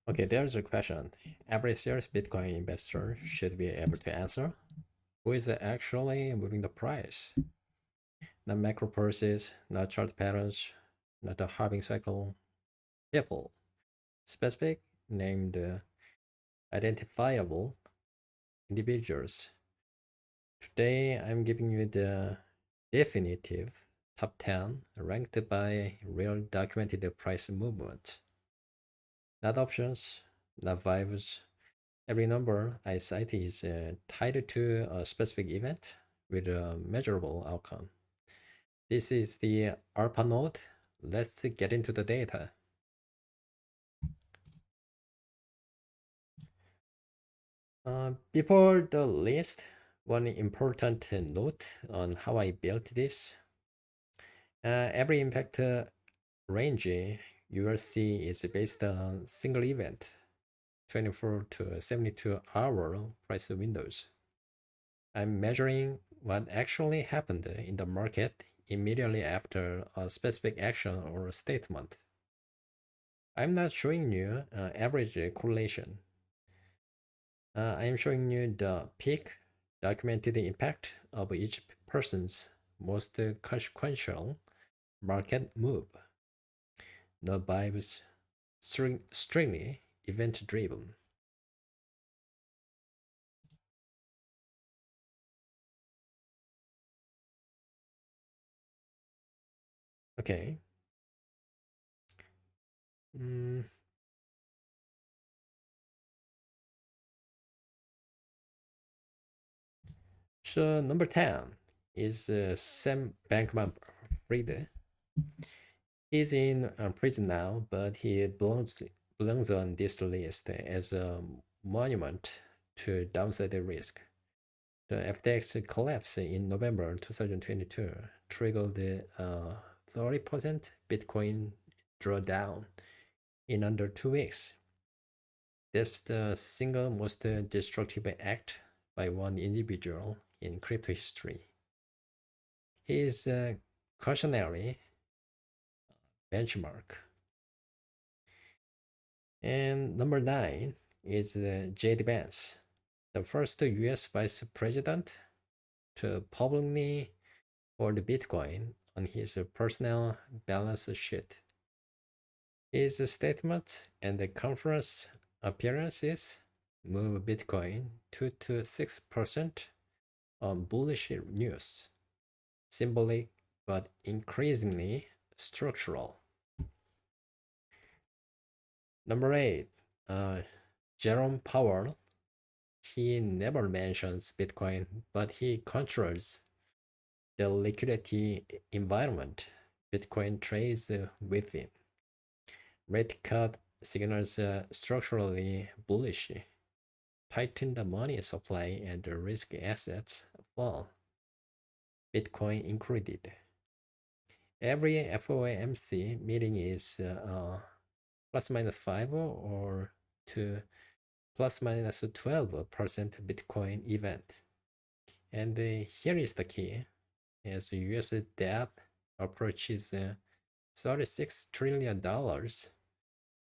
Okay, there's a question every serious Bitcoin investor should be able to answer. Who is actually moving the price? Not macro forces, not chart patterns, not the halving cycle. People, specific, named, identifiable individuals. Today, I'm giving you the definitive top 10 ranked by real documented price movement. Not options, not vibes. Every number I cite is tied to a specific event with a measurable outcome. This is the ARPA node. Let's get into the data. Before the list, one important note on how I built this. Every impact range you will see is based on single event, 24 to 72 hour price windows. I'm measuring what actually happened in the market immediately after a specific action or statement. I'm not showing you average correlation. I am showing you the peak documented impact of each person's most consequential market move. The vibes strictly event driven. Okay. Mm, so number 10 is Sam Bankman-Fried. He's in prison now, but he belongs on this list as a monument to downside risk. The FTX collapse in November 2022 triggered the 30% Bitcoin drawdown in under 2 weeks. That's the single most destructive act by one individual in crypto history. He is a cautionary benchmark. And number 9 is J.D. Vance, the first US vice president to publicly hold Bitcoin on his personal balance sheet. His statements and the conference appearances move Bitcoin 2 to 6% on bullish news, symbolic but increasingly structural. Number 8, Jerome Powell. He never mentions Bitcoin, but he controls the liquidity environment Bitcoin trades within. Rate cut signals structurally bullish, tighten the money supply and the risk assets fall, Bitcoin included. Every FOMC meeting is plus minus 5 or to plus minus 12% Bitcoin event. And here is the key. As US debt approaches $36 trillion,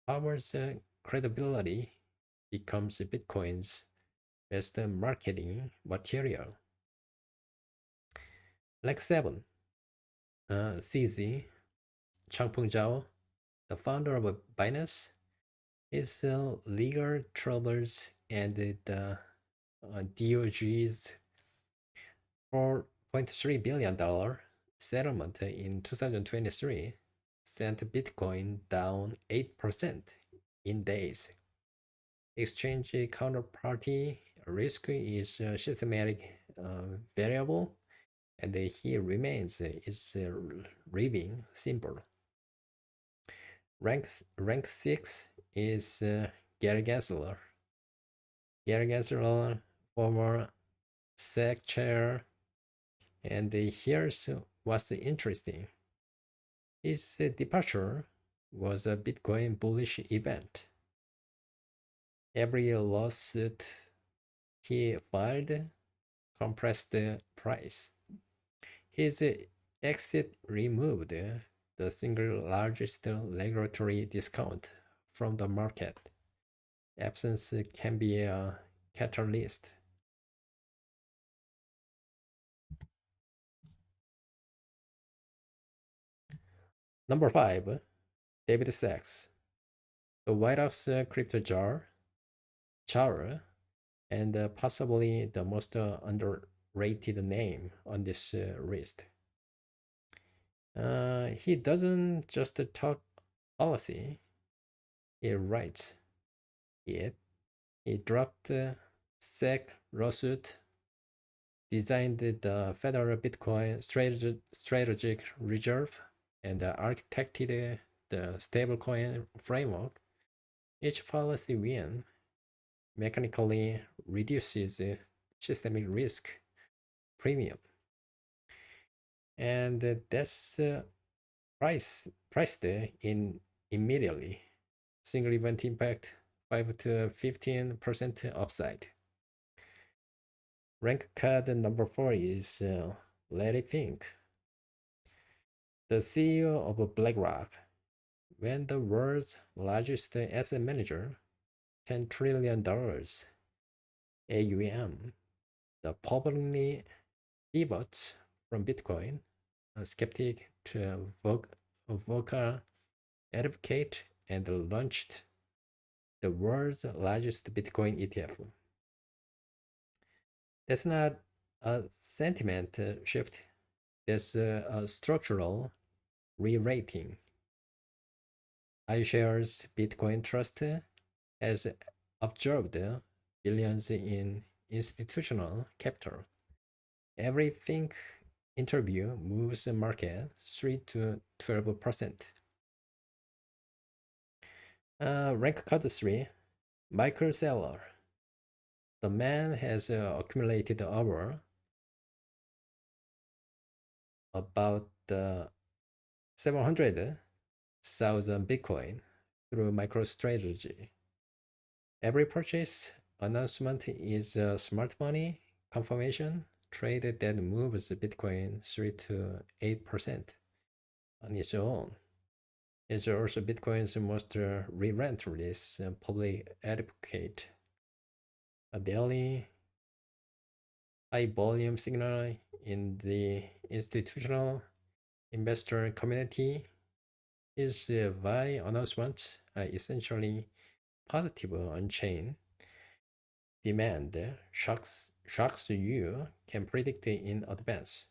Powell's credibility becomes Bitcoin's best marketing material. Like 7, CZ, Changpeng Zhao, the founder of Binance, his legal troubles and the DOG's $4.3 billion settlement in 2023 sent Bitcoin down 8% in days. Exchange counterparty risk is a systematic variable, and he remains its living symbol. Rank 6 is Gary Gensler. Gary Gensler, former SEC chair, and here's what's interesting. His departure was a Bitcoin bullish event. Every lawsuit he filed compressed the price. His exit removed the single largest regulatory discount from the market. absence can be a catalyst. Number 5, David Sachs, the White House crypto czar, and possibly the most underrated name on this list. He doesn't just talk policy, he writes it. He dropped the SEC lawsuit, designed the Federal Bitcoin Strategic Reserve, and architected the stablecoin framework. Each policy win mechanically reduces systemic risk premium, and that's priced in immediately. Single event impact 5 to 15% upside. Rank card number 4 is Larry Fink, the CEO of BlackRock. When the world's largest asset manager, $10 trillion AUM, the publicly pivots from Bitcoin, a skeptic to vocal advocate, and launched the world's largest Bitcoin ETF. That's not a sentiment shift, that's a structural re-rating. iShares Bitcoin Trust has absorbed billions in institutional capital. Every Fink interview moves the market 3 to 12%. Rank card 3, Michael Saylor. The man has accumulated over about 700,000 Bitcoin through MicroStrategy. Every purchase announcement is smart money confirmation trade that moves Bitcoin 3 to 8% on its own. It's also Bitcoin's most relentless public advocate. A daily high volume signal in the institutional investor community is why announcements are essentially positive on-chain. Demand shocks you can predict in advance.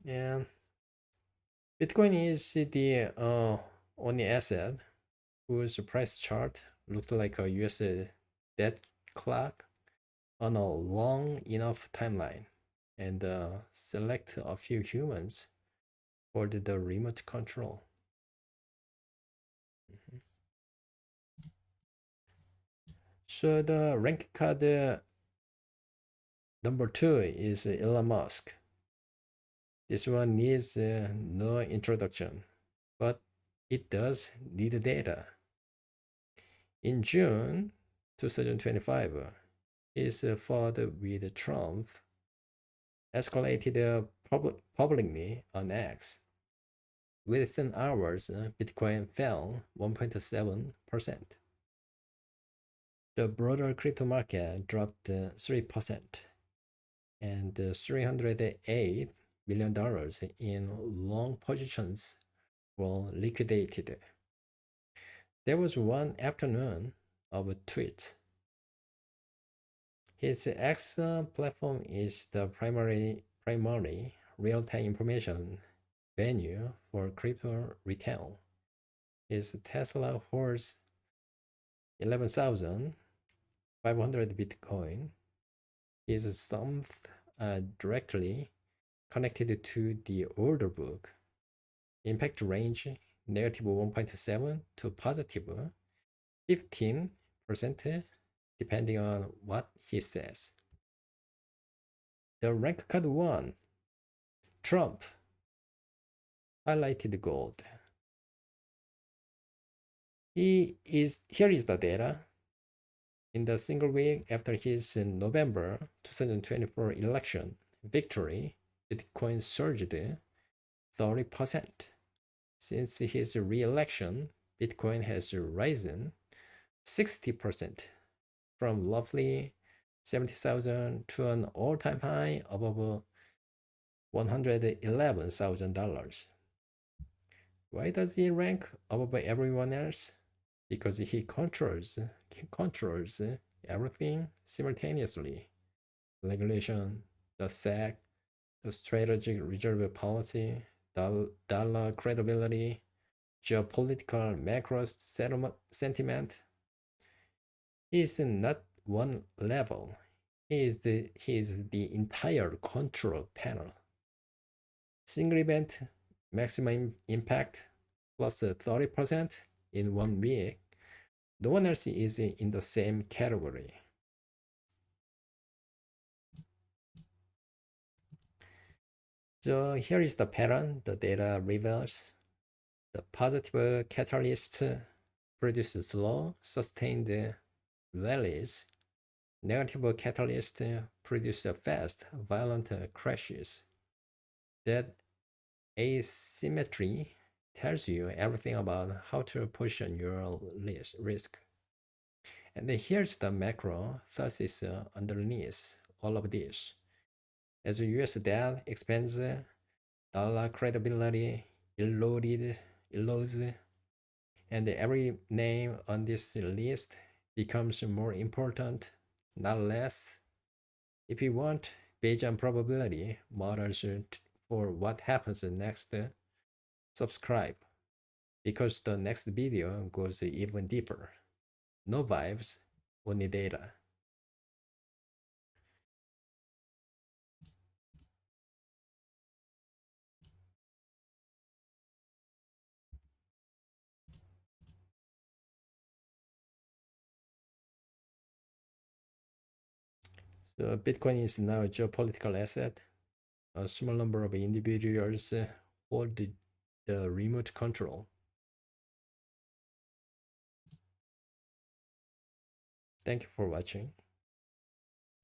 Yeah, Bitcoin is the only asset whose price chart looks like a US debt clock on a long enough timeline, and select a few humans for the remote control. So the rank card number 2 is Elon Musk. This one needs no introduction, but it does need data. In June 2025, his fought with Trump escalated publicly on X. Within hours, Bitcoin fell 1.7%. The broader crypto market dropped 3%, and $308 million in long positions were liquidated. There was one afternoon of tweets. His X platform is the primary real-time information venue for crypto retail. His Tesla holds 11,500 Bitcoin. His sums are directly connected to the order book. Impact range negative 1.7 to positive 15%, depending on what he says. The rank card 1, Trump, highlighted gold. Here is the data. In the single week after his November 2024 election victory, Bitcoin surged 30%. Since his re-election, Bitcoin has risen 60% from roughly 70,000 to an all-time high above $111,000. Why does he rank above everyone else? Because he controls everything simultaneously. Regulation, the SEC, the strategic reserve policy, dollar credibility, geopolitical macro sentiment. He is not one level. He is the entire control panel. Single event, maximum impact, plus 30% in 1 week. No one else is in the same category. So here is the pattern the data reveals. The positive catalysts produce slow, sustained rallies. Negative catalysts produce fast, violent crashes. That asymmetry tells you everything about how to position your risk. And here's the macro thesis underneath all of this. As the US debt expands, dollar credibility erodes, and every name on this list becomes more important, not less. If you want Bayesian probability models for what happens next, subscribe, because the next video goes even deeper. No vibes, only data. So Bitcoin is now a geopolitical asset. A small number of individuals hold the remote control. Thank you for watching.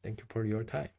Thank you for your time.